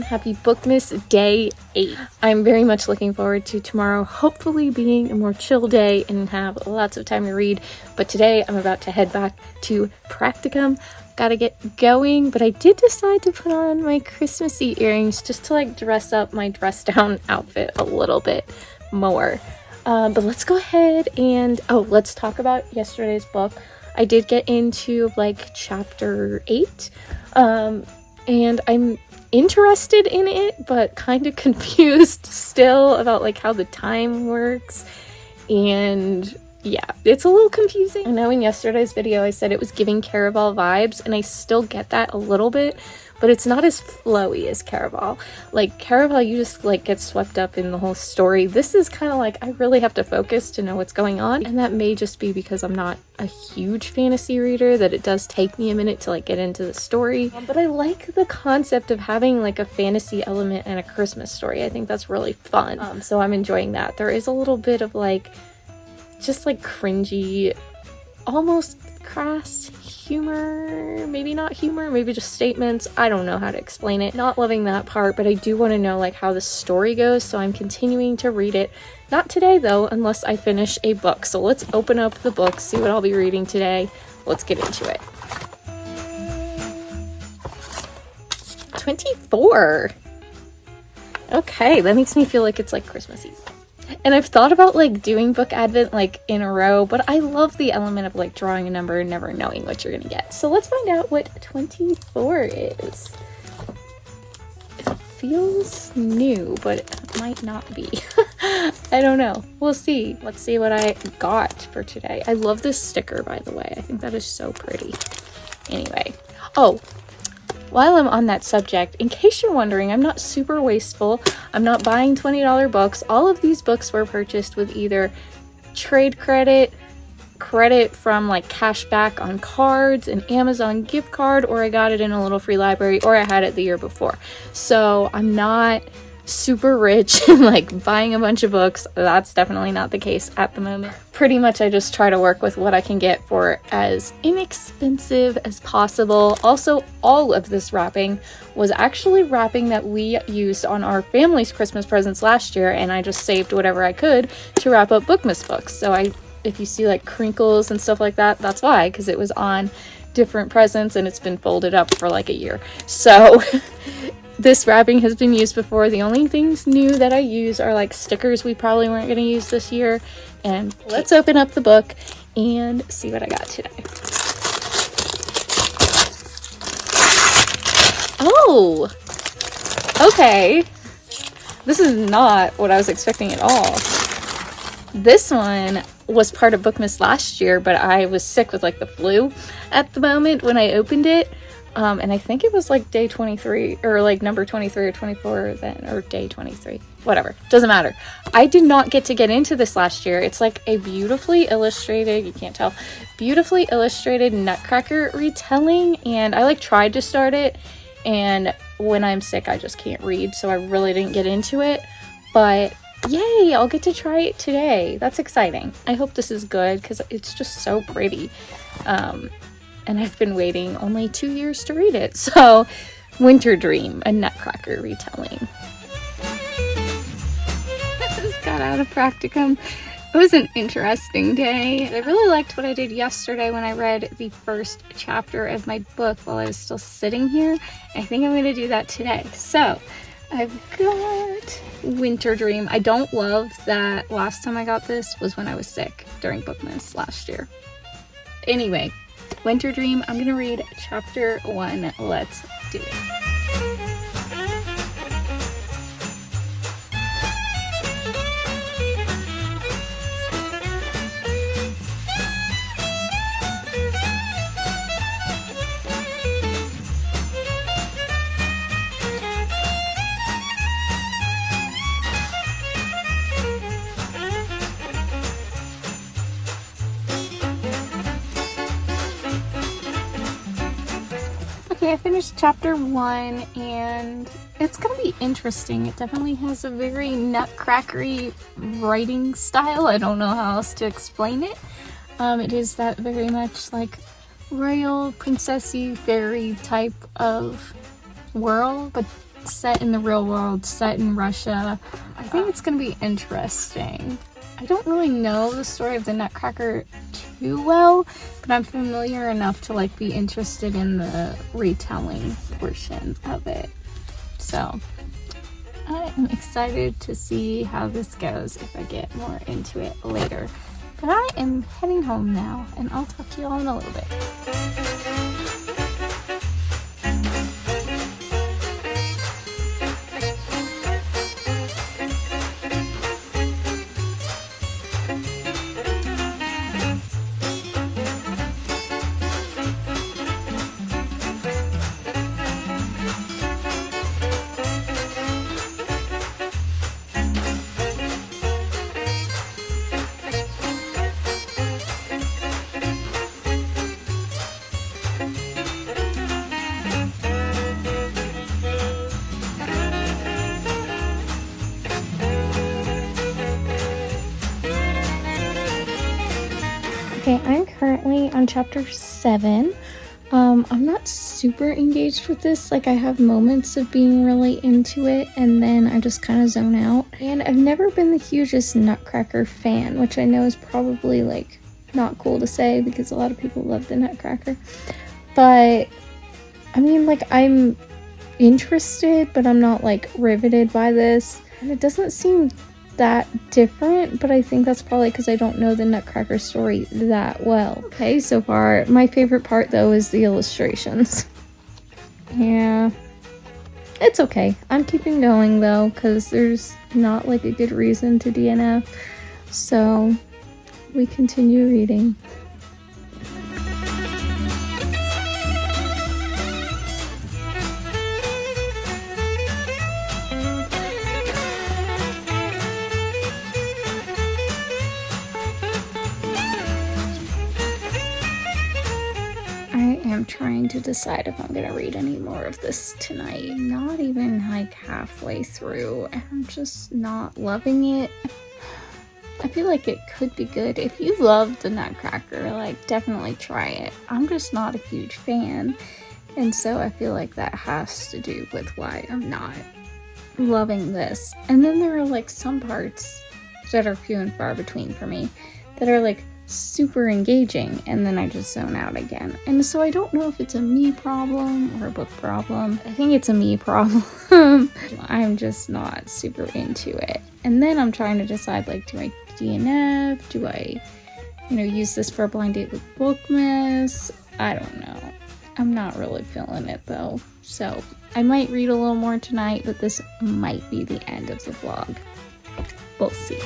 Happy Bookmas Day 8. I'm very much looking forward to tomorrow hopefully being a more chill day and have lots of time to read. But today I'm about to head back to practicum. Gotta get going, but I did decide to put on my Christmassy earrings just to like dress up my dress down outfit a little bit more. But let's go ahead and, let's talk about yesterday's book. I did get into like chapter 8, and I'm interested in it, but kind of confused still about like how the time works. And yeah, it's a little confusing. I know in yesterday's video I said it was giving Caraval vibes, and I still get that a little bit, but it's not as flowy as Caraval. Like Caraval, you just like get swept up in the whole story. This is kind of like I really have to focus to know what's going on, and that may just be because I'm not a huge fantasy reader, that it does take me a minute to like get into the story. But I like the concept of having like a fantasy element and a Christmas story. I think that's really fun. So I'm enjoying that. There is a little bit of like just like cringy, almost crass humor, maybe not humor, maybe just statements. I don't know how to explain it. Not loving that part, but I do want to know like how the story goes, so I'm continuing to read it. Not today though, unless I finish a book. So let's open up the book, see what I'll be reading today. Let's get into it. 24. Okay, that makes me feel like it's like Christmas Eve. And I've thought about like doing book advent like in a row, but I love the element of like drawing a number and never knowing what you're gonna get. So let's find out what 24 is. It feels new, but it might not be. I don't know. We'll see. Let's see what I got for today. I love this sticker, by the way. I think that is so pretty. Anyway. While I'm on that subject, in case you're wondering, I'm not super wasteful. I'm not buying $20 books. All of these books were purchased with either trade credit from like cash back on cards, an Amazon gift card, or I got it in a little free library, or I had it the year before. So I'm not super rich and like buying a bunch of books. That's definitely not the case at the moment. Pretty much I just try to work with what I can get for as inexpensive as possible. Also, all of this wrapping was actually wrapping that we used on our family's Christmas presents last year, and I just saved whatever I could to wrap up Bookmas books. So if you see like crinkles and stuff like that, that's why, because it was on different presents and it's been folded up for like a year. So this wrapping has been used before. The only things new that I use are like stickers we probably weren't going to use this year. And let's open up the book and see what I got today. Oh, okay. This is not what I was expecting at all. This one was part of Bookmas last year, but I was sick with like the flu at the moment when I opened it. And I think it was like day 23 or like number 23 or 24 then, or day 23, whatever, doesn't matter. I did not get into this last year. It's like a beautifully illustrated, you can't tell, beautifully illustrated Nutcracker retelling. And I like tried to start it, and when I'm sick, I just can't read. So I really didn't get into it, but yay, I'll get to try it today. That's exciting. I hope this is good because it's just so pretty. And I've been waiting only 2 years to read it. So, Winter Dream, a Nutcracker retelling. I just got out of practicum. It was an interesting day. I really liked what I did yesterday when I read the first chapter of my book while I was still sitting here. I think I'm going to do that today. So, I've got Winter Dream. I don't love that last time I got this was when I was sick during Bookmas last year. Anyway, Winter Dream, I'm gonna read chapter 1. Let's do it. Okay, I finished chapter 1, and it's gonna be interesting. It definitely has a very nutcrackery writing style. I don't know how else to explain it. It is that very much like royal princessy fairy type of world, but set in the real world, set in Russia. I think it's gonna be interesting. I don't really know the story of the Nutcracker too well, but I'm familiar enough to like be interested in the retelling portion of it. So I am excited to see how this goes if I get more into it later. But I am heading home now, and I'll talk to you all in a little bit. Okay, I'm currently on chapter 7. I'm not super engaged with this. Like, I have moments of being really into it, and then I just kind of zone out. And I've never been the hugest Nutcracker fan, which I know is probably, like, not cool to say because a lot of people love the Nutcracker. But, I mean, like, I'm interested, but I'm not, like, riveted by this. And it doesn't seem that different, but I think that's probably because I don't know the Nutcracker story that well. Okay, so far my favorite part though is the illustrations. Yeah, it's okay. I'm keeping going though because there's not like a good reason to DNF, so we continue reading. I'm trying to decide if I'm gonna read any more of this tonight. Not even like halfway through. I'm just not loving it. I feel like it could be good. If you love the Nutcracker, like definitely try it. I'm just not a huge fan. And so I feel like that has to do with why I'm not loving this. And then there are like some parts that are few and far between for me that are like super engaging, and then I just zone out again. And so I don't know if it's a me problem or a book problem. I think it's a me problem. I'm just not super into it. And then I'm trying to decide, like, do I DNF? Do I, use this for a blind date with Bookmas? I don't know. I'm not really feeling it though. So I might read a little more tonight, but this might be the end of the vlog. We'll see.